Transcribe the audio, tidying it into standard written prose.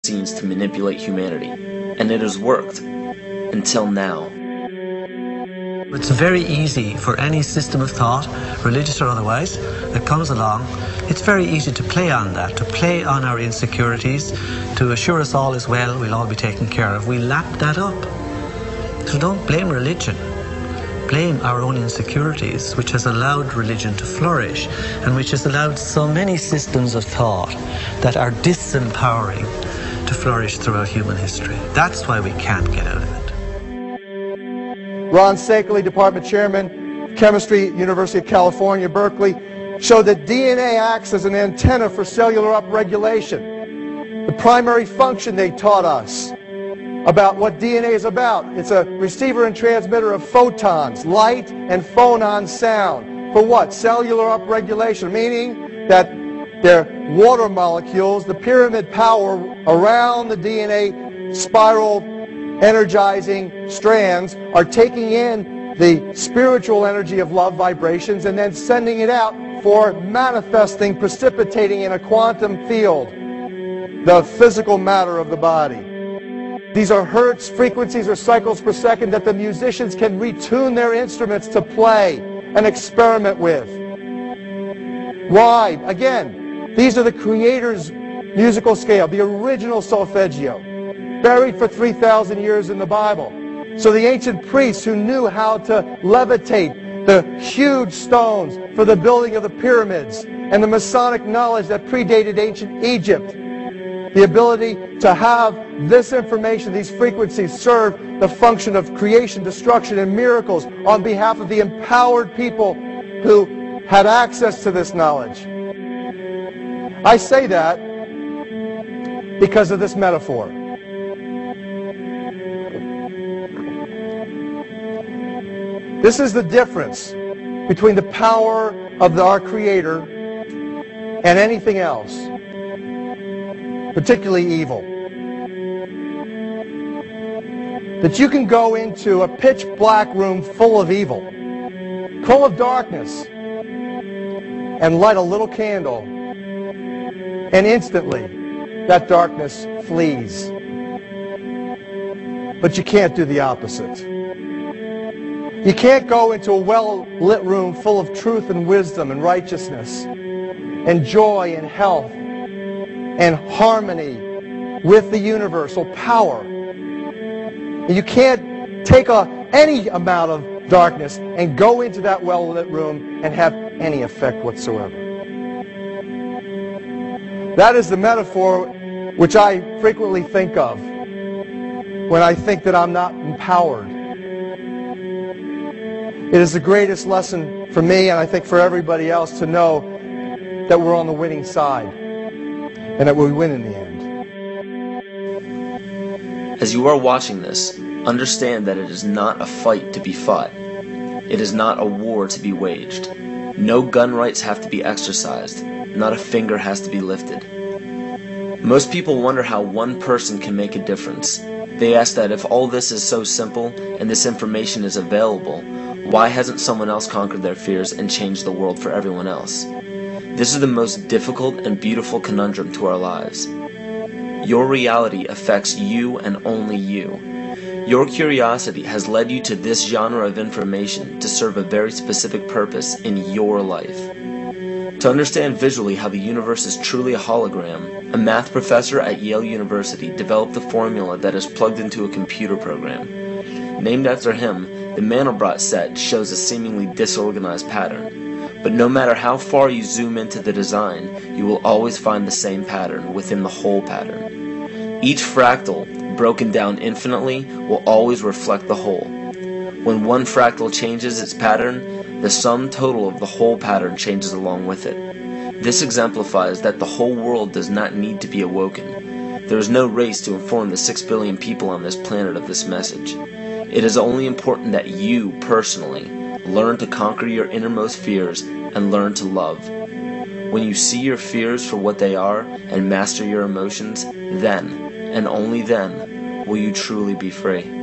scenes to manipulate humanity, and it has worked, until now. It's very easy for any system of thought, religious or otherwise, that comes along. It's very easy to play on that, to play on our insecurities, to assure us all is well, we'll all be taken care of. We lap that up. So don't blame religion. Blame our own insecurities, which has allowed religion to flourish and which has allowed so many systems of thought that are disempowering to flourish throughout human history. That's why we can't get out of it. Ron Sakeley, Department Chairman, Chemistry, University of California, Berkeley, showed that DNA acts as an antenna for cellular upregulation. The primary function they taught us about what DNA is about. It's a receiver and transmitter of photons, light and phonon sound. For what? Cellular upregulation, meaning that their water molecules, the pyramid power around the DNA spiral energizing strands, are taking in the spiritual energy of love vibrations and then sending it out for manifesting, precipitating in a quantum field, the physical matter of the body. These are hertz, frequencies, or cycles per second that the musicians can retune their instruments to play and experiment with. Why? Again, these are the Creator's musical scale, the original solfeggio, buried for 3,000 years in the Bible. So the ancient priests who knew how to levitate the huge stones for the building of the pyramids, and the Masonic knowledge that predated ancient Egypt, the ability to have this information, these frequencies, serve the function of creation, destruction, and miracles on behalf of the empowered people who had access to this knowledge. I say that because of this metaphor. This is the difference between the power of our Creator and anything else, particularly evil. That you can go into a pitch black room full of evil, full of darkness, and light a little candle, and instantly that darkness flees. But you can't do the opposite. You can't go into a well-lit room full of truth and wisdom and righteousness and joy and health and harmony with the universal power. You can't take any amount of darkness and go into that well-lit room and have any effect whatsoever. That is the metaphor which I frequently think of when I think that I'm not empowered. It is the greatest lesson for me, and I think for everybody else, to know that we're on the winning side and that we win in the end. As you are watching this, understand that it is not a fight to be fought. It is not a war to be waged. No gun rights have to be exercised. Not a finger has to be lifted. Most people wonder how one person can make a difference. They ask that if all this is so simple and this information is available, why hasn't someone else conquered their fears and changed the world for everyone else? This is the most difficult and beautiful conundrum to our lives. Your reality affects you and only you. Your curiosity has led you to this genre of information to serve a very specific purpose in your life. To understand visually how the universe is truly a hologram, a math professor at Yale University developed the formula that is plugged into a computer program. Named after him, the Mandelbrot set shows a seemingly disorganized pattern. But no matter how far you zoom into the design, you will always find the same pattern within the whole pattern. Each fractal, broken down infinitely, will always reflect the whole. When one fractal changes its pattern, the sum total of the whole pattern changes along with it. This exemplifies that the whole world does not need to be awoken. There is no race to inform the 6 billion people on this planet of this message. It is only important that you, personally, learn to conquer your innermost fears and learn to love. When you see your fears for what they are and master your emotions, then, and only then, will you truly be free.